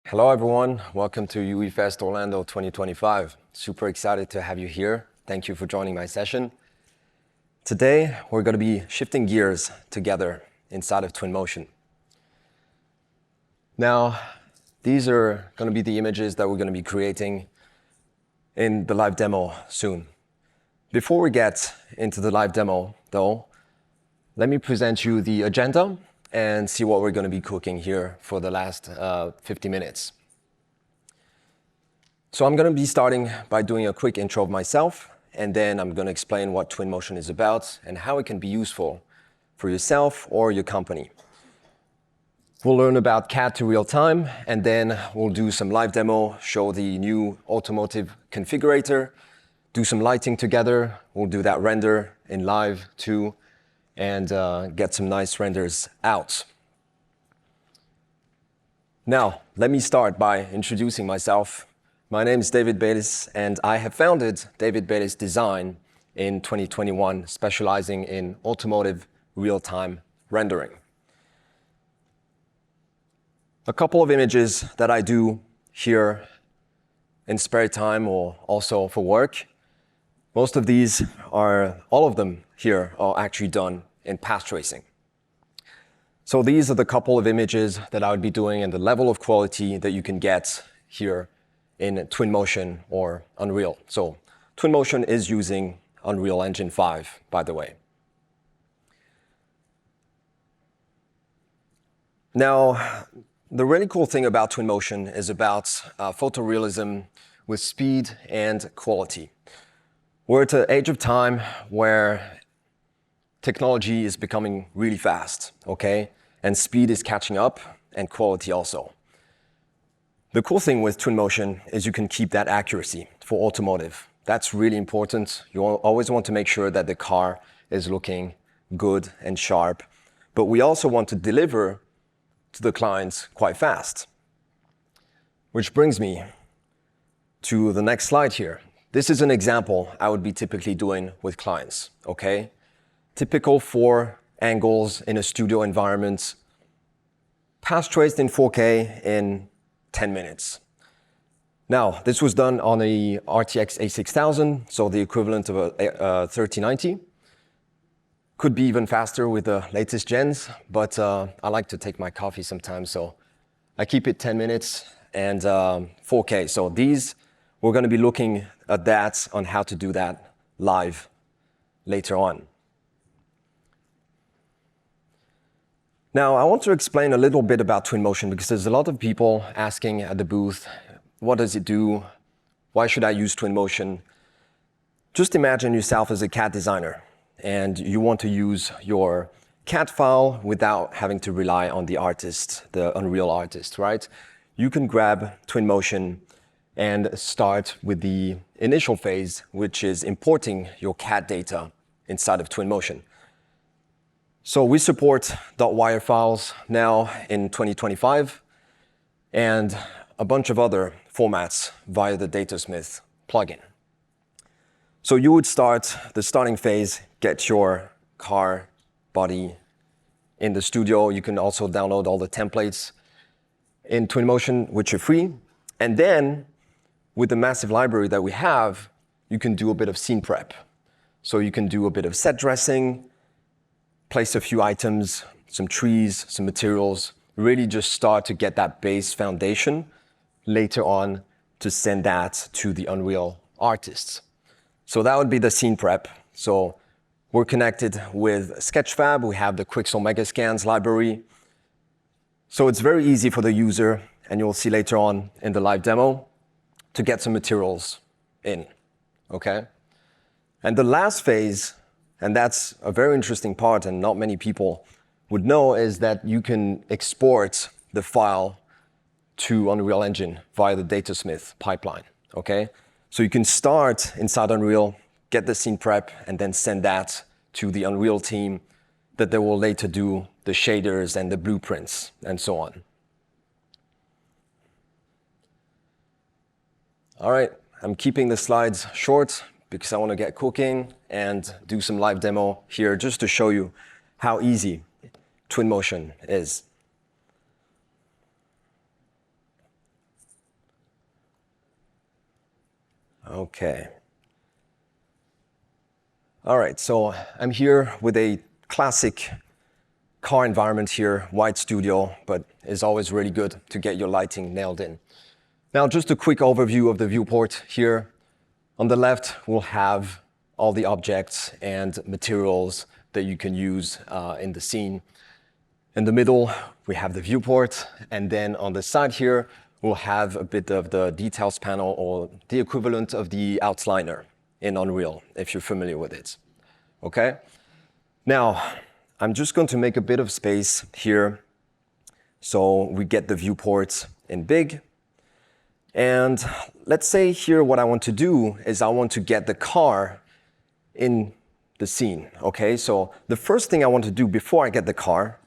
Hello everyone, welcome to UE Fest Orlando 2025. Super excited to have you here. Thank you for joining my session. Today, we're going to be shifting gears together inside of Twinmotion. Now, these are going to be the images that we're going to be creating in the live demo soon. Before we get into the live demo, though, let me present you the agenda and see what we're going to be cooking here for the last 50 minutes. So I'm going to be starting by doing a quick intro of myself, and then I'm going to explain what Twinmotion is about and how it can be useful for yourself or your company. We'll learn about CAD to real time, and then we'll do some live demo, show the new Automotive configurator, do some lighting together. We'll do that render in live too, and get some nice renders out. Now, let me start by introducing myself. My name is David Baylis, and I have founded David Baylis Design in 2021, specializing in automotive real-time rendering. A couple of images that I do here in spare time or also for work. Most of these are, all of them here are actually done in path tracing. So these are the couple of images that I would be doing and the level of quality that you can get here in Twinmotion or Unreal. So Twinmotion is using Unreal Engine 5, by the way. Now, the really cool thing about Twinmotion is about photorealism with speed and quality. We're at an age of time where technology is becoming really fast, okay? And speed is catching up, and quality also. The cool thing with Twinmotion is you can keep that accuracy for automotive. That's really important. You always want to make sure that the car is looking good and sharp, but we also want to deliver to the clients quite fast. Which brings me to the next slide here. This is an example I would be typically doing with clients, okay? Typical 4 angles in a studio environment, path traced in 4K in 10 minutes. Now, this was done on a RTX A6000, so the equivalent of a 3090. Could be even faster with the latest gens, but I like to take my coffee sometimes, so I keep it 10 minutes and 4K. So these, we're going to be looking at that on how to do that live later on. Now, I want to explain a little bit about Twinmotion because there's a lot of people asking at the booth, what does it do? Why should I use Twinmotion? Just imagine yourself as a CAD designer and you want to use your CAD file without having to rely on the artist, the Unreal artist, right? You can grab Twinmotion and start with the initial phase, which is importing your CAD data inside of Twinmotion. So we support .wire files now in 2025 and a bunch of other formats via the Datasmith plugin. So you would start the starting phase, get your car body in the studio. You can also download all the templates in Twinmotion, which are free. And then with the massive library that we have, you can do a bit of scene prep. So you can do a bit of set dressing, place a few items, some trees, some materials, really just start to get that base foundation later on to send that to the Unreal artists. So that would be the scene prep. So we're connected with Sketchfab. We have the Quixel Megascans library. So it's very easy for the user, and you'll see later on in the live demo, to get some materials in, okay? And the last phase, and that's a very interesting part and not many people would know, is that you can export the file to Unreal Engine via the Datasmith pipeline, okay? So you can start inside Unreal, get the scene prep, and then send that to the Unreal team that they will later do the shaders and the blueprints and so on. All right, I'm keeping the slides short because I want to get cooking and do some live demo here just to show you how easy Twinmotion is. Okay. All right, so I'm here with a classic car environment here, white studio, but it's always really good to get your lighting nailed in. Now, just a quick overview of the viewport here. On the left, we'll have all the objects and materials that you can use in the scene. In the middle, we have the viewport, and then on the side here, we'll have a bit of the details panel, or the equivalent of the outliner in Unreal, if you're familiar with it. Okay? Now, I'm just going to make a bit of space here so we get the viewport in big. And let's say here what I want to do is I want to get the car in the scene. Okay? So the first thing I want to do before I get the car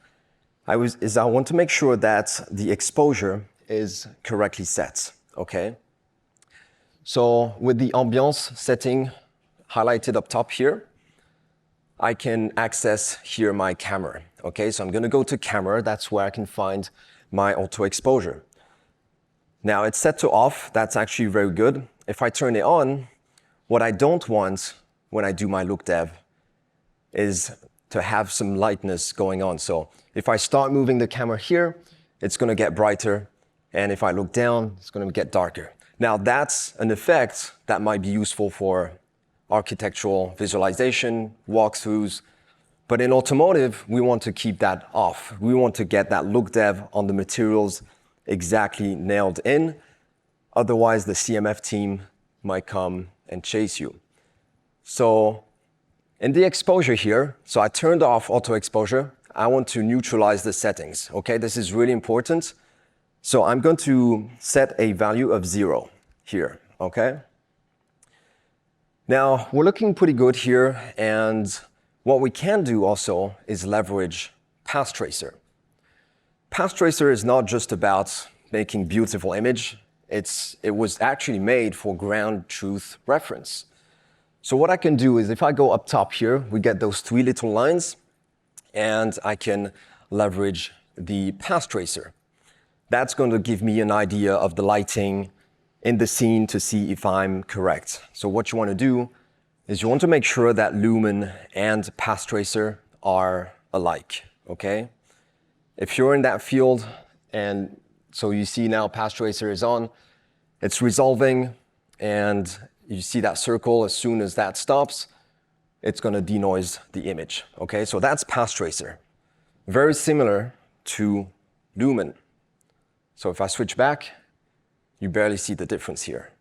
I want to make sure that the exposure is correctly set, okay? So with the ambiance setting highlighted up top here, I can access here my camera, okay? So I'm gonna go to camera, that's where I can find my auto exposure. Now it's set to off, that's actually very good. If I turn it on, what I don't want when I do my look dev is to have some lightness going on. So if I start moving the camera here, it's gonna get brighter. And if I look down, it's gonna get darker. Now that's an effect that might be useful for architectural visualization, walkthroughs. But in automotive, we want to keep that off. We want to get that look dev on the materials exactly nailed in. Otherwise, the CMF team might come and chase you. So in the exposure here, so I turned off auto exposure. I want to neutralize the settings, okay? This is really important. So I'm going to set a value of 0 here, okay? Now, we're looking pretty good here, and what we can do also is leverage Path Tracer. Path Tracer is not just about making beautiful image. It was actually made for ground truth reference. So what I can do is if I go up top here, we get those 3 little lines, and I can leverage the Path Tracer. That's going to give me an idea of the lighting in the scene to see if I'm correct. So what you want to do is you want to make sure that lumen and Path Tracer are alike, okay? If you're in that field, and so you see now Path Tracer is on, it's resolving, and you see that circle. As soon as that stops, it's going to denoise the image, okay? So that's Path Tracer. Very similar to lumen. So if I switch back, you barely see the difference here,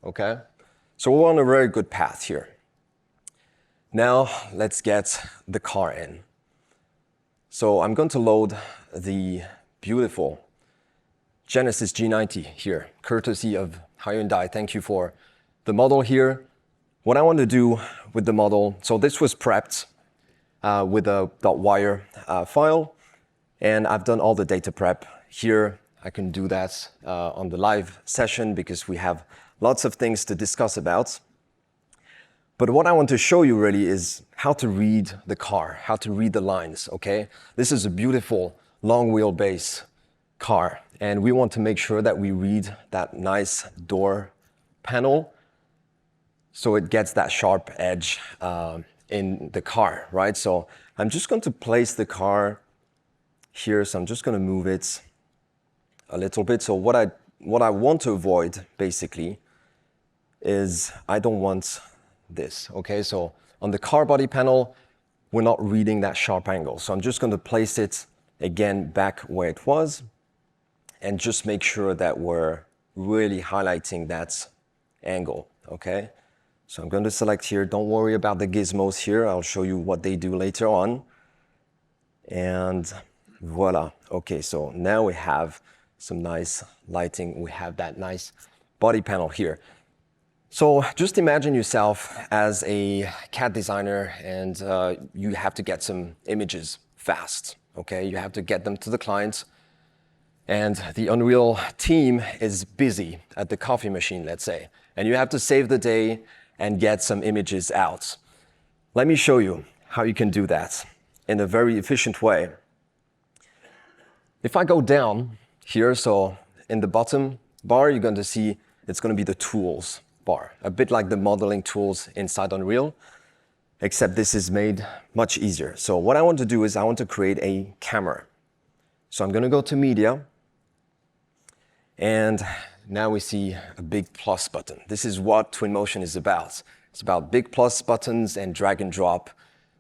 okay? So we're on a very good path here. Now, let's get the car in. So I'm going to load the beautiful Genesis G90 here, courtesy of Hyundai. Thank you for the model here. What I want to do with the model, so this was prepped with a .wire file, and I've done all the data prep here. I can do that on the live session because we have lots of things to discuss about. But what I want to show you really is how to read the car, how to read the lines, okay? This is a beautiful long wheelbase car, and we want to make sure that we read that nice door panel so it gets that sharp edge in the car, right? So I'm just going to place the car here, so I'm just going to move it a little bit. So what I want to avoid, basically, is I don't want this, okay? So on the car body panel, we're not reading that sharp angle. So I'm just going to place it again back where it was and just make sure that we're really highlighting that angle, okay? So I'm going to select here. Don't worry about the gizmos here. I'll show you what they do later on. And voila. Okay, so now we have some nice lighting. We have that nice body panel here. So just imagine yourself as a CAD designer, and you have to get some images fast, okay? You have to get them to the client, and the Unreal team is busy at the coffee machine, let's say, and you have to save the day and get some images out. Let me show you how you can do that in a very efficient way. If I go down here, so in the bottom bar, you're going to see it's going to be the tools. bar, a bit like the modeling tools inside Unreal, except this is made much easier. So what I want to do is I want to create a camera. So I'm going to go to Media, and now we see a big plus button. This is what Twinmotion is about. It's about big plus buttons and drag and drop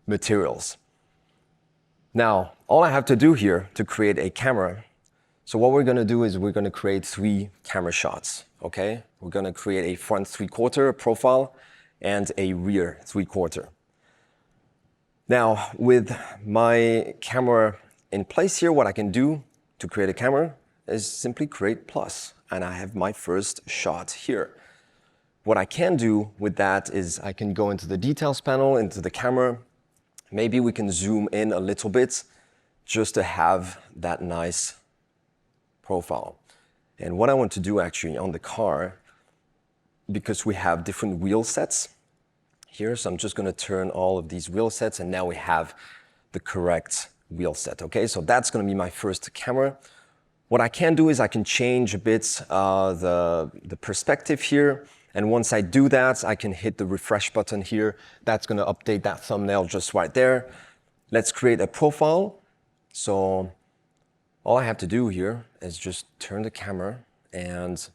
materials. Now, all I have to do here to create a camera, so what we're going to do is we're going to create 3 camera shots, okay? We're going to create a front 3/4 profile and a rear 3/4. Now, with my camera in place here, what I can do to create a camera is simply create plus, and I have my first shot here. What I can do with that is I can go into the details panel, into the camera. Maybe we can zoom in a little bit just to have that nice profile. And what I want to do actually on the car, because we have different wheel sets here, so I'm just going to turn all of these wheel sets, and now we have the correct wheel set. Okay, so that's going to be my first camera. What I can do is I can change a bit the perspective here. And once I do that, I can hit the refresh button here. That's going to update that thumbnail just right there. Let's create a profile. So all I have to do here is just turn the camera, and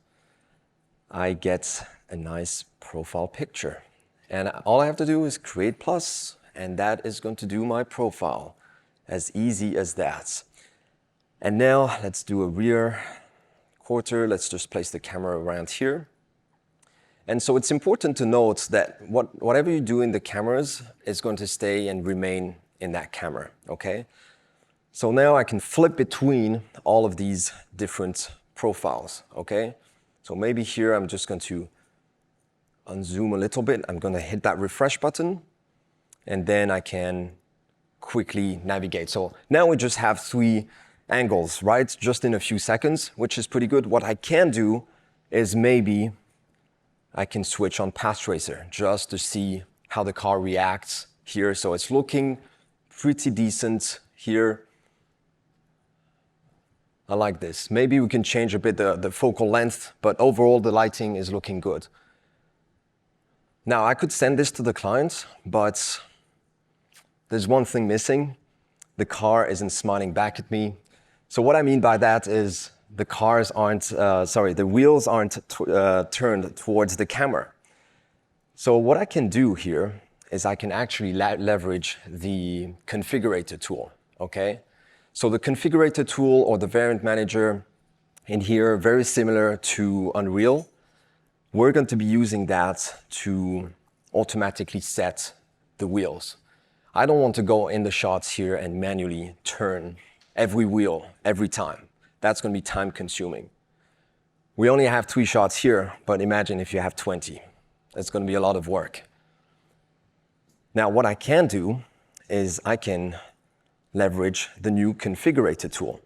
I get a nice profile picture. And all I have to do is create plus, and that is going to do my profile. As easy as that. And now let's do a rear quarter. Let's just place the camera around here. And so it's important to note that whatever you do in the cameras is going to stay and remain in that camera, okay? So now I can flip between all of these different profiles, okay? So maybe here I'm just going to unzoom a little bit. I'm going to hit that refresh button, and then I can quickly navigate. So now we just have 3 angles, right? Just in a few seconds, which is pretty good. What I can do is maybe I can switch on Path Tracer just to see how the car reacts here. So it's looking pretty decent here. I like this. Maybe we can change a bit the focal length, but overall the lighting is looking good. Now I could send this to the client, but there's one thing missing. The car isn't smiling back at me. So what I mean by that is the wheels aren't turned towards the camera. So what I can do here is I can actually leverage the configurator tool, okay? So the configurator tool or the variant manager in here, very similar to Unreal. We're going to be using that to automatically set the wheels. I don't want to go in the shots here and manually turn every wheel every time. That's going to be time consuming. We only have 3 shots here, but imagine if you have 20. That's going to be a lot of work. Now, what I can do is I can leverage the new configurator tool.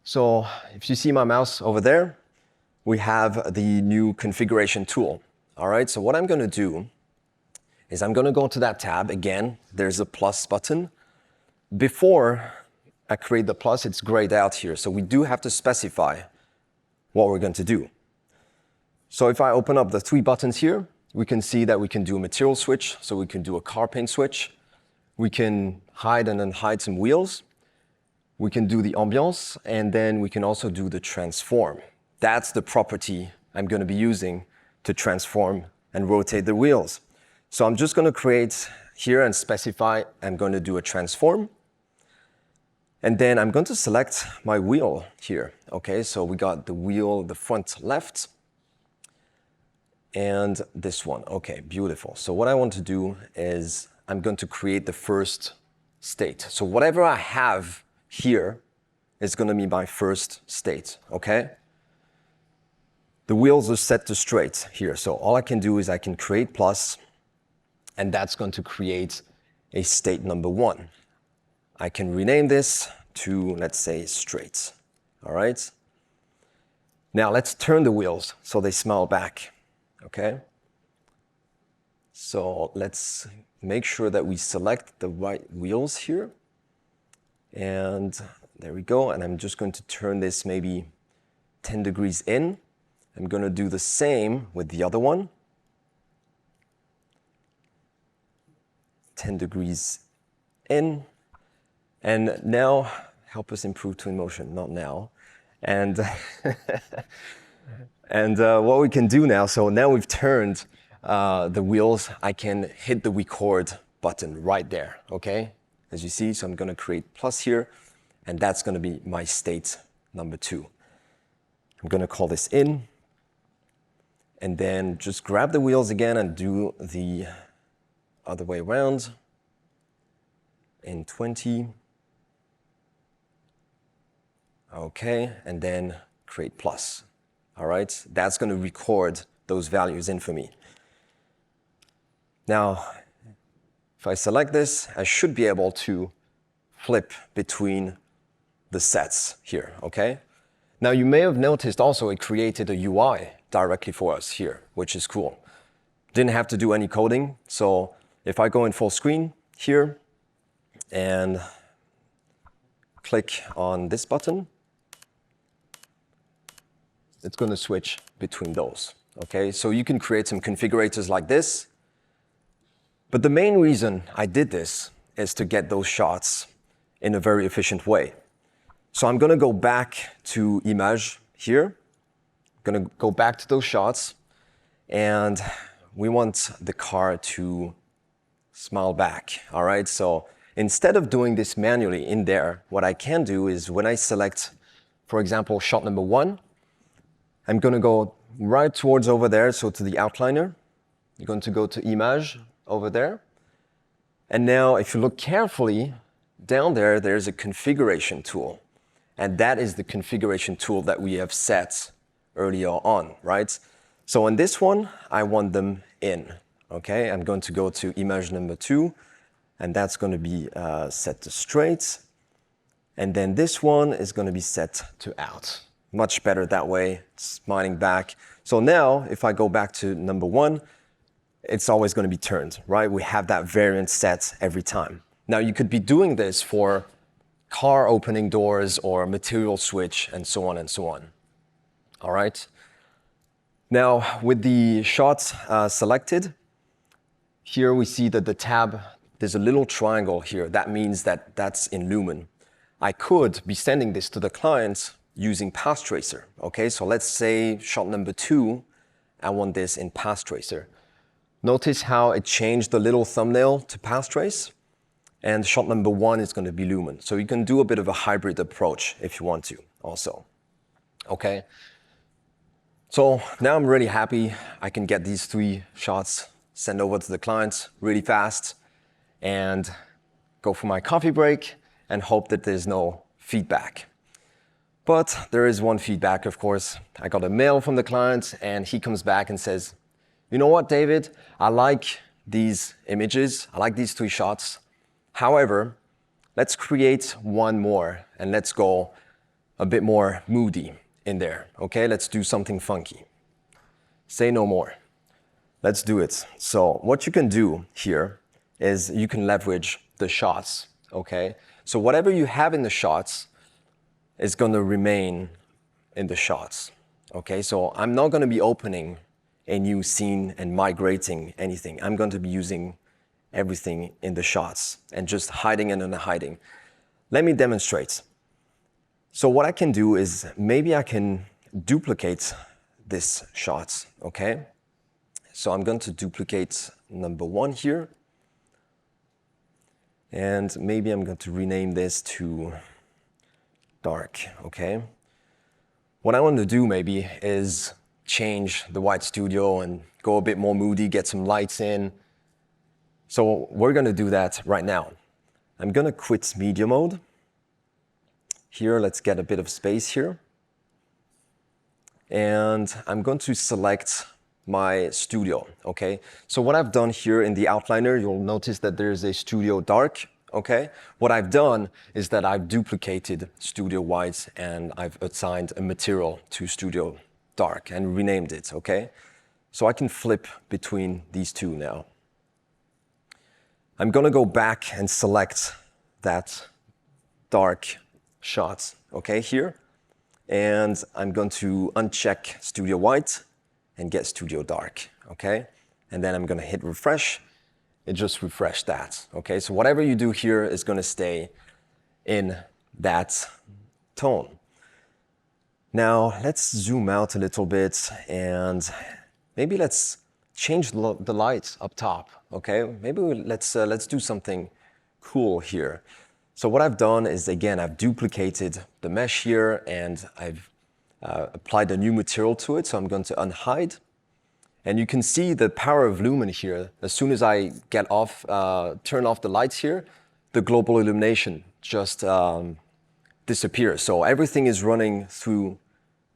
So if you see my mouse over there, we have the new configuration tool. All right, so what I'm going to do is I'm going to go to that tab. Again, there's a plus button. Before I create the plus, it's grayed out here. So we do have to specify what we're going to do. So if I open up the 3 buttons here, we can see that we can do a material switch. So we can do a car paint switch. We can hide and unhide some wheels. We can do the ambiance, and then we can also do the transform. That's the property I'm going to be using to transform and rotate the wheels. So I'm just going to create here and specify I'm going to do a transform. And then I'm going to select my wheel here. Okay, so we got the wheel, the front left, and this one. Okay, beautiful. So what I want to do is I'm going to create the first state. So whatever I have here is going to be my first state, okay? The wheels are set to straight here. So all I can do is I can create plus, and that's going to create a state number 1. I can rename this to, let's say, straight, all right? Now let's turn the wheels so they smile back, okay? So let's make sure that we select the right wheels here. And there we go. And I'm just going to turn this maybe 10 degrees in. I'm going to do the same with the other one. 10 degrees in. And now, help us improve Twinmotion, not now. And, what we can do now, so now we've turned the wheels, I can hit the record button right there, okay? As you see, so I'm going to create plus here, and that's going to be my state number 2. I'm going to call this in, and then just grab the wheels again and do the other way around in 20. Okay, and then create plus. All right, that's going to record those values in for me. Now, if I select this, I should be able to flip between the sets here, okay? Now, you may have noticed also it created a UI directly for us here, which is cool. Didn't have to do any coding. So if I go in full screen here and click on this button, it's going to switch between those, okay? So you can create some configurators like this. But the main reason I did this is to get those shots in a very efficient way. So I'm going to go back to image here. I'm going to go back to those shots, and we want the car to smile back, all right? So instead of doing this manually in there, what I can do is when I select, for example, shot number 1, I'm going to go right towards over there, so to the outliner. You're going to go to image over there. And now if you look carefully, down there, there's a configuration tool. And that is the configuration tool that we have set earlier on, right? So on this one, I want them in, okay? I'm going to go to image number 2, and that's going to be set to straight. And then this one is going to be set to out. Much better that way, smiling back. So now, if I go back to number 1, it's always going to be turned, right? We have that variant set every time. Now, you could be doing this for car opening doors or material switch and so on and so on. All right? Now, with the shots selected, here we see that the tab, there's a little triangle here. That means that that's in lumen. I could be sending this to the client using path tracer, okay? So let's say shot number 2, I want this in path tracer. Notice how it changed the little thumbnail to path trace, and shot number 1 is going to be lumen. So you can do a bit of a hybrid approach if you want to also, okay? So now I'm really happy. I can get these 3 shots, send over to the client really fast, and go for my coffee break and hope that there's no feedback. But there is one feedback, of course. I got a mail from the client, and he comes back and says, you know what, David? I like these images. I like these 3 shots. However, let's create one more, and let's go a bit more moody in there, okay? Let's do something funky. Say no more. Let's do it. So what you can do here is you can leverage the shots, okay? So whatever you have in the shots is going to remain in the shots, okay? So I'm not going to be opening a new scene and migrating anything. I'm going to be using everything in the shots and just hiding it and hiding. Let me demonstrate. So what I can do is maybe I can duplicate this shot, okay? So I'm going to duplicate number 1 here. And maybe I'm going to rename this to dark, okay? What I want to do maybe is change the white studio and go a bit more moody, get some lights in. So we're going to do that right now. I'm going to quit media mode. Here, let's get a bit of space here. And I'm going to select my studio, okay? So what I've done here in the outliner, you'll notice that there's a studio dark, okay? What I've done is that I've duplicated studio white and I've assigned a material to studio dark and renamed it, okay? So I can flip between these 2 now. I'm going to go back and select that dark shot, okay, here. and I'm going to uncheck Studio White and get Studio Dark, okay? And then I'm gonna hit refresh. It just refreshed that, okay? So whatever you do here is gonna stay in that tone. Now, let's zoom out a little bit and maybe let's change the light up top, okay? Maybe let's do something cool here. So what I've done is, again, I've duplicated the mesh here and I've applied a new material to it. So I'm going to unhide. And you can see the power of lumen here. As soon as I get off, turn off the lights here, the global illumination just disappears. So everything is running through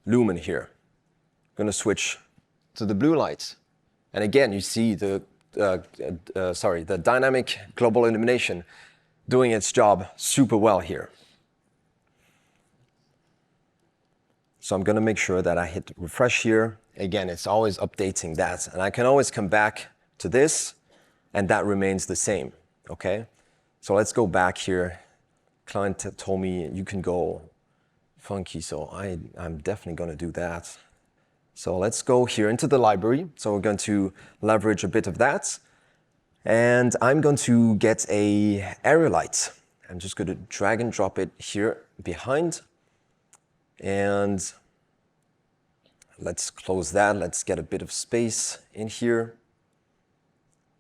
lumen here. I'm gonna switch to the blue lights. And again, you see the dynamic global illumination doing its job super well here. So I'm gonna make sure that I hit refresh here. Again, it's always updating that. And I can always come back to this and that remains the same, okay? So let's go back here. Client told me you can go funky, so I'm definitely gonna do that. So let's go here into the library. So we're going to leverage a bit of that. And I'm going to get a area light. I'm just going to drag and drop it here behind. And let's close that. Let's get a bit of space in here.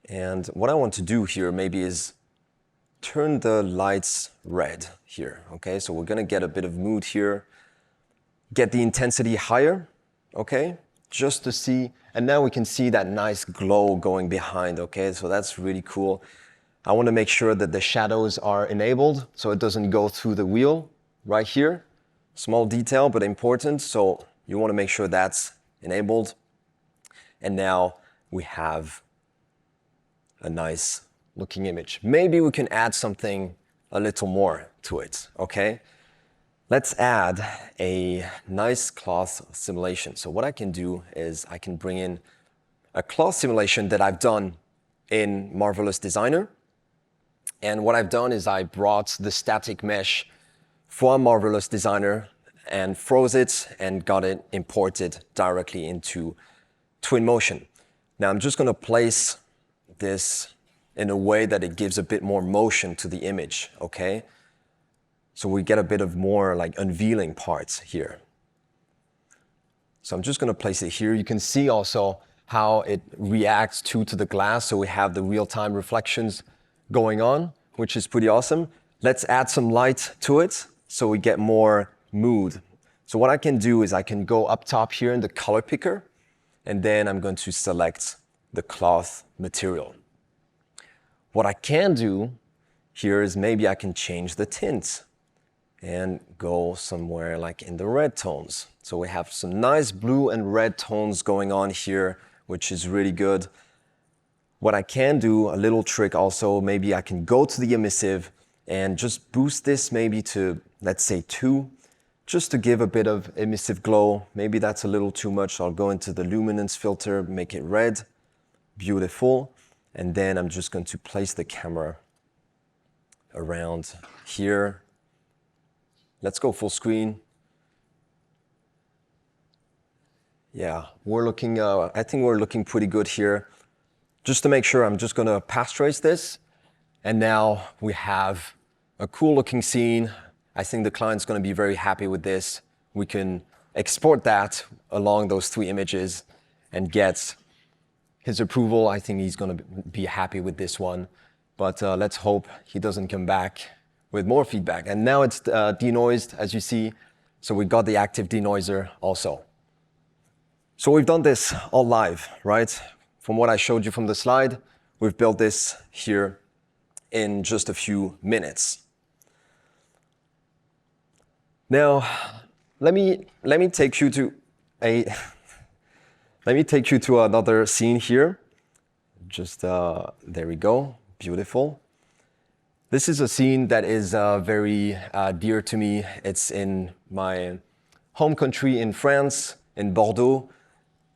And what I want to do here maybe is turn the lights red here. Okay, so we're going to get a bit of mood here. Get the intensity higher. Okay, just to see, and now we can see that nice glow going behind, okay? So that's really cool. I want to make sure that the shadows are enabled so it doesn't go through the wheel right here. Small detail, but important. So you want to make sure that's enabled. And now we have a nice looking image. Maybe we can add something a little more to it, okay? Let's add a nice cloth simulation. So what I can do is I can bring in a cloth simulation that I've done in Marvelous Designer. And what I've done is I brought the static mesh from Marvelous Designer and froze it and got it imported directly into Twinmotion. Now I'm just gonna place this in a way that it gives a bit more motion to the image, okay? So we get a bit of more like unveiling parts here. So I'm just gonna place it here. You can see also how it reacts to the glass. So we have the real-time reflections going on, which is pretty awesome. Let's add some light to it so we get more mood. So what I can do is I can go up top here in the color picker, and then I'm going to select the cloth material. What I can do here is maybe I can change the tint and go somewhere like in the red tones. So we have some nice blue and red tones going on here, which is really good. What I can do, a little trick also, maybe I can go to the emissive and just boost this maybe to, let's say 2, just to give a bit of emissive glow. Maybe that's a little too much. I'll go into the luminance filter, make it red, beautiful. And then I'm just going to place the camera around here. Let's go full screen. Yeah, we're looking, I think we're looking pretty good here. Just to make sure, I'm just gonna pass trace this. And now we have a cool looking scene. I think the client's gonna be very happy with this. We can export that along those 3 images and get his approval. I think he's gonna be happy with this one. But let's hope he doesn't come back with more feedback. And now it's denoised, as you see. So we got the active denoiser also. So we've done this all live, right? From what I showed you from the slide, we've built this here in just a few minutes. Now, let me take you to another scene here. Just there we go, beautiful. This is a scene that is very dear to me. It's in my home country in France, in Bordeaux.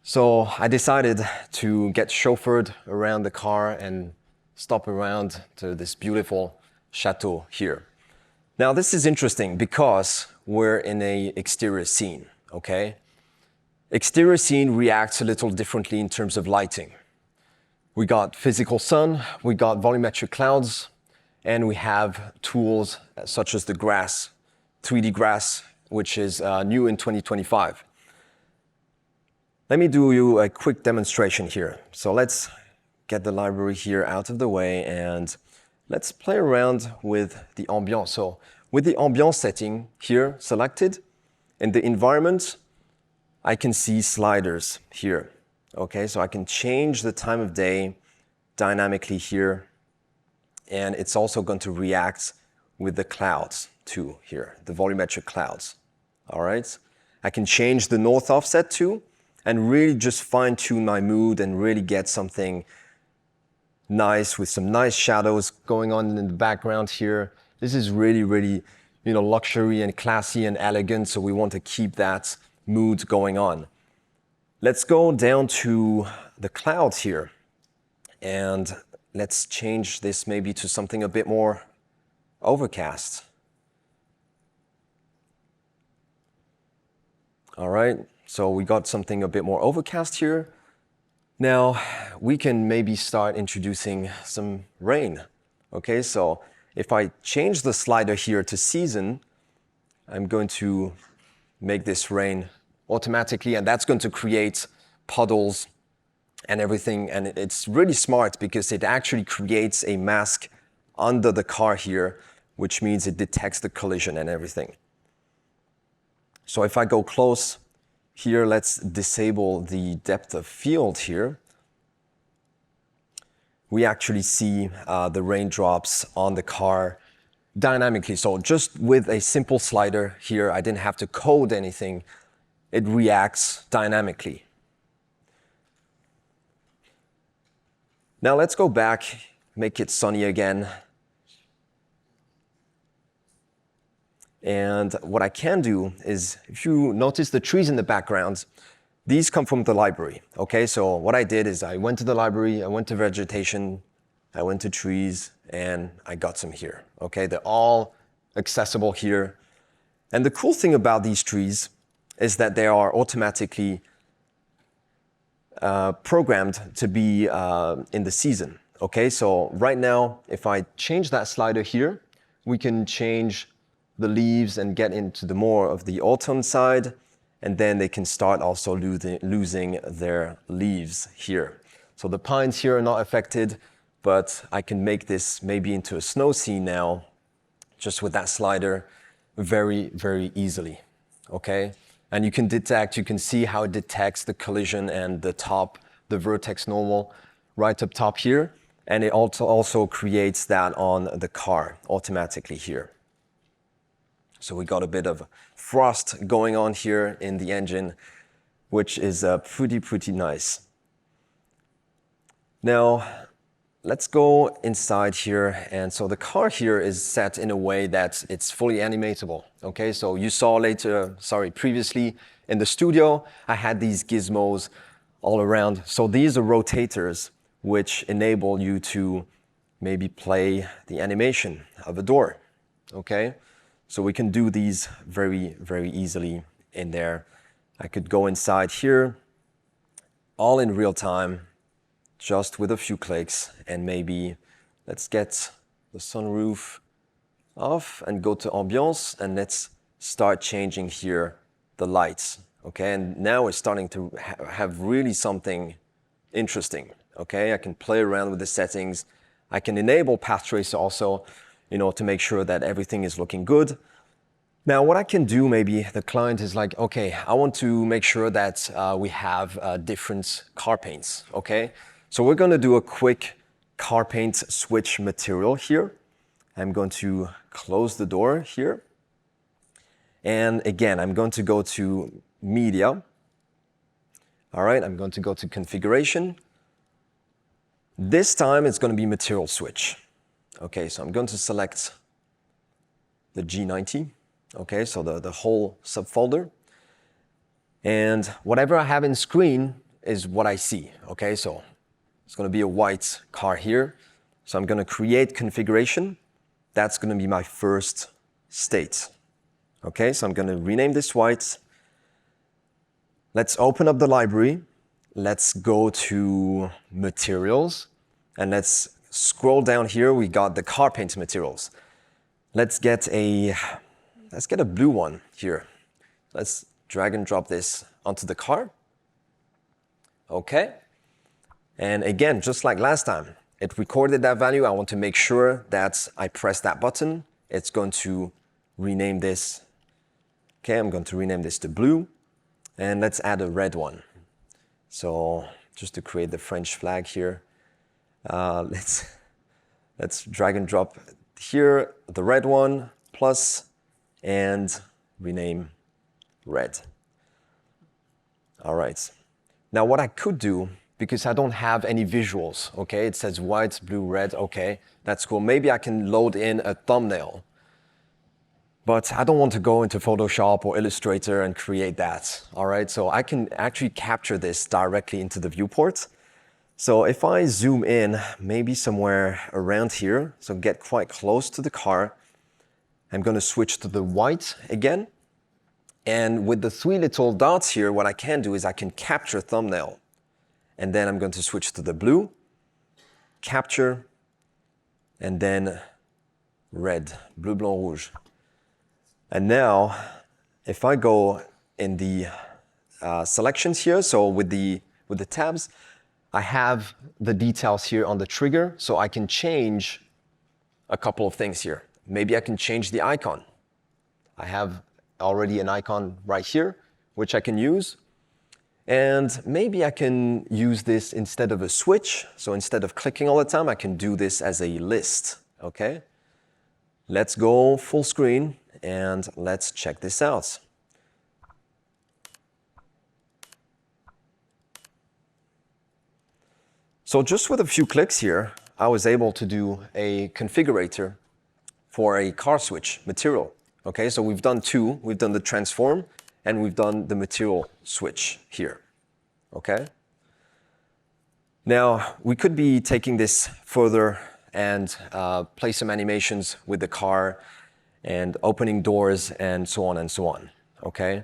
So I decided to get chauffeured around the car and stop around to this beautiful chateau here. Now this is interesting because we're in a exterior scene, okay? Exterior scene reacts a little differently in terms of lighting. We got physical sun, we got volumetric clouds, and we have tools such as the grass, 3D grass, which is new in 2025. Let me do you a quick demonstration here. So let's get the library here out of the way and let's play around with the ambiance. So with the ambiance setting here selected, in the environment, I can see sliders here. Okay, so I can change the time of day dynamically here, and it's also going to react with the clouds too here, the volumetric clouds. All right, I can change the north offset too, and really just fine tune my mood and really get something nice with some nice shadows going on in the background here. This is really, really, luxury and classy and elegant, so we want to keep that mood going on. Let's go down to the clouds here and let's change this maybe to something a bit more overcast. All right, so we got something a bit more overcast here. Now we can maybe start introducing some rain. Okay, so if I change the slider here to season, I'm going to make this rain automatically, and that's going to create puddles and everything. And it's really smart because it actually creates a mask under the car here, which means it detects the collision and everything. So if I go close here, let's disable the depth of field here. We actually see the raindrops on the car dynamically. So just with a simple slider here, I didn't have to code anything. It reacts dynamically. Now let's go back, make it sunny again. And what I can do is, if you notice the trees in the background, these come from the library. Okay, so what I did is I went to the library, I went to vegetation, I went to trees, and I got some here. Okay, they're all accessible here. And the cool thing about these trees is that they are automatically programmed to be in the season. Okay, so right now, if I change that slider here, we can change the leaves and get into the more of the autumn side, and then they can start also losing their leaves here. So the pines here are not affected, but I can make this maybe into a snow scene now, just with that slider, very, very easily, okay? And you can see how it detects the collision and the vertex normal right up top here, and it also creates that on the car automatically here. So we got a bit of frost going on here in the engine, which is pretty nice. Now, let's go inside here. And so the car here is set in a way that it's fully animatable. Okay, so you saw previously in the studio, I had these gizmos all around. So these are rotators, which enable you to maybe play the animation of a door. Okay. So we can do these very, very easily in there. I could go inside here, all in real time, just with a few clicks, and maybe let's get the sunroof off and go to ambiance, and let's start changing here the lights. Okay, and now we're starting to have really something interesting. Okay, I can play around with the settings. I can enable path tracer also, to make sure that everything is looking good. Now, what I can do, maybe the client is like, okay, I want to make sure that we have different car paints, okay? So we're gonna do a quick car paint switch material here. I'm going to close the door here. And again, I'm going to go to media. All right, I'm going to go to configuration. This time it's gonna be material switch. Okay, so I'm going to select the G90. Okay, so the whole subfolder. And whatever I have in screen is what I see. Okay, so it's going to be a white car here. So I'm going to create configuration. That's going to be my first state. Okay, so I'm going to rename this white. Let's open up the library. Let's go to materials. And let's scroll down here. We got the car paint materials. Let's get a blue one here. Let's drag and drop this onto the car. Okay. And again, just like last time, it recorded that value. I want to make sure that I press that button. It's going to rename this. Okay, I'm going to rename this to blue. And let's add a red one. So just to create the French flag here, let's drag and drop here the red one, plus, and rename red. All right. Now what I could do, because I don't have any visuals, okay? It says white, blue, red, okay, that's cool. Maybe I can load in a thumbnail. But I don't want to go into Photoshop or Illustrator and create that, all right? So I can actually capture this directly into the viewport. So if I zoom in, maybe somewhere around here, so get quite close to the car, I'm going to switch to the white again. And with the three little dots here, what I can do is I can capture thumbnail. And then I'm going to switch to the blue, capture, and then red, bleu, blanc, rouge. And now, if I go in the selections here, so with the tabs, I have the details here on the trigger, so I can change a couple of things here. Maybe I can change the icon. I have already an icon right here, which I can use. And maybe I can use this instead of a switch. So instead of clicking all the time, I can do this as a list, okay? Let's go full screen. And let's check this out. So just with a few clicks here, I was able to do a configurator for a car switch material. Okay, so we've done two. We've done the transform and we've done the material switch here. Okay. Now, we could be taking this further and play some animations with the car and opening doors, and so on and so on, okay?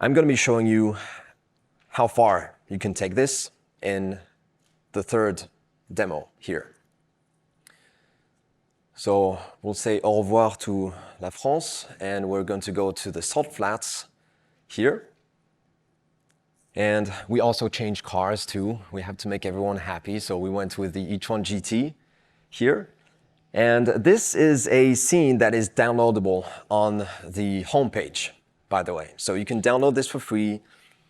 I'm gonna be showing you how far you can take this in the third demo here. So we'll say au revoir to la France, and we're going to go to the salt flats here. And we also changed cars too. We have to make everyone happy, so we went with the e-tron GT here. And this is a scene that is downloadable on the homepage, by the way. So you can download this for free,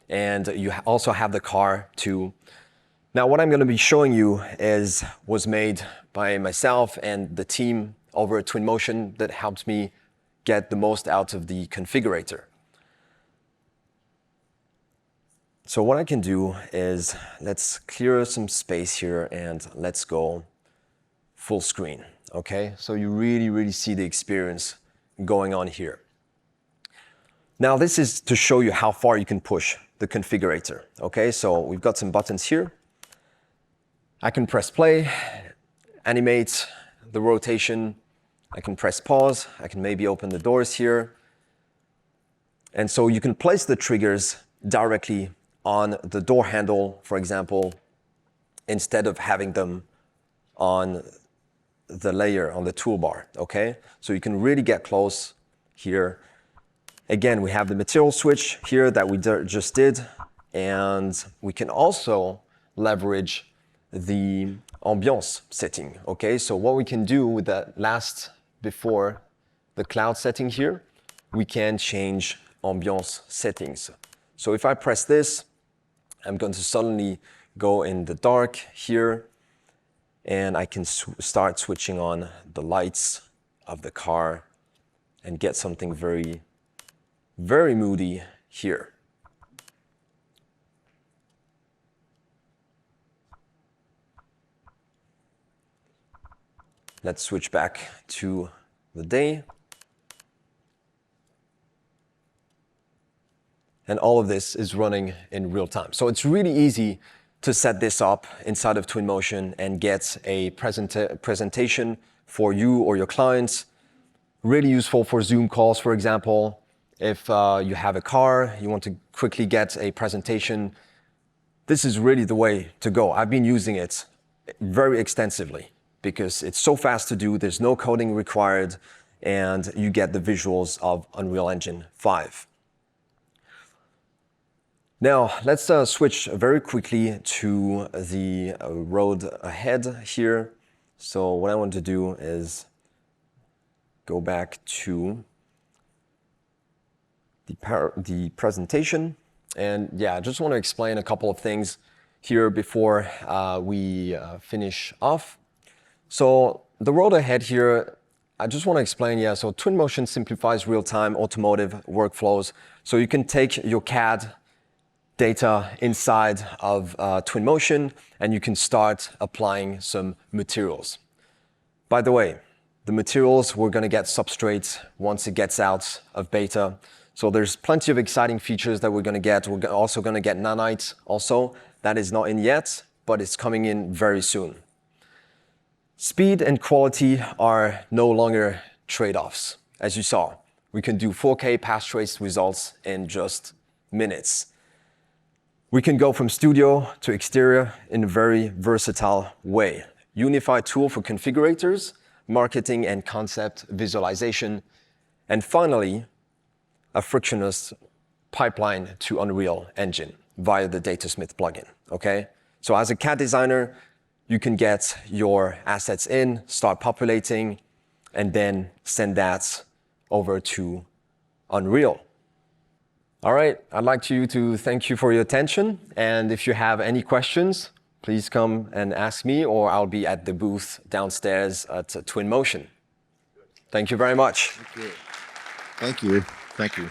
and you also have the car too. Now, what I'm going to be showing you was made by myself and the team over at Twinmotion that helped me get the most out of the configurator. So what I can do is let's clear some space here and let's go full screen. Okay, so you really see the experience going on here. Now this is to show you how far you can push the configurator. Okay, so we've got some buttons here. I can press play, animate the rotation. I can press pause. I can maybe open the doors here. And so you can place the triggers directly on the door handle, for example, instead of having them on the layer on the toolbar, okay? So you can really get close here. Again, we have the material switch here that we just did, and we can also leverage the ambiance setting, okay? So what we can do with that last before the cloud setting here, we can change ambiance settings. So if I press this, I'm going to suddenly go in the dark here, and I can start switching on the lights of the car and get something very, very moody here. Let's switch back to the day. And all of this is running in real time. So it's really easy to set this up inside of Twinmotion and get a presentation for you or your clients Really useful for Zoom calls, for example. If you have a car, you want to quickly get a presentation, this is really the way to go. I've been using it very extensively because it's so fast to do, there's no coding required, and you get the visuals of Unreal Engine 5. Now, let's switch very quickly to the road ahead here. So what I want to do is go back to the presentation. And yeah, I just want to explain a couple of things here before we finish off. So the road ahead here, I just want to explain, yeah, so Twinmotion simplifies real-time automotive workflows. So you can take your CAD data inside of Twinmotion and you can start applying some materials. By the way, the materials, we're going to get substrates once it gets out of beta. So there's plenty of exciting features that we're going to get. We're also going to get nanite also. That is not in yet, but it's coming in very soon. Speed and quality are no longer trade-offs. As you saw, we can do 4K path trace results in just minutes. We can go from studio to exterior in a very versatile way. Unified tool for configurators, marketing and concept visualization, and finally, a frictionless pipeline to Unreal Engine via the Datasmith plugin, okay? So as a CAD designer, you can get your assets in, start populating, and then send that over to Unreal. All right, I'd like to thank you for your attention. And if you have any questions, please come and ask me, or I'll be at the booth downstairs at Twinmotion. Thank you very much. Thank you. Thank you. Thank you.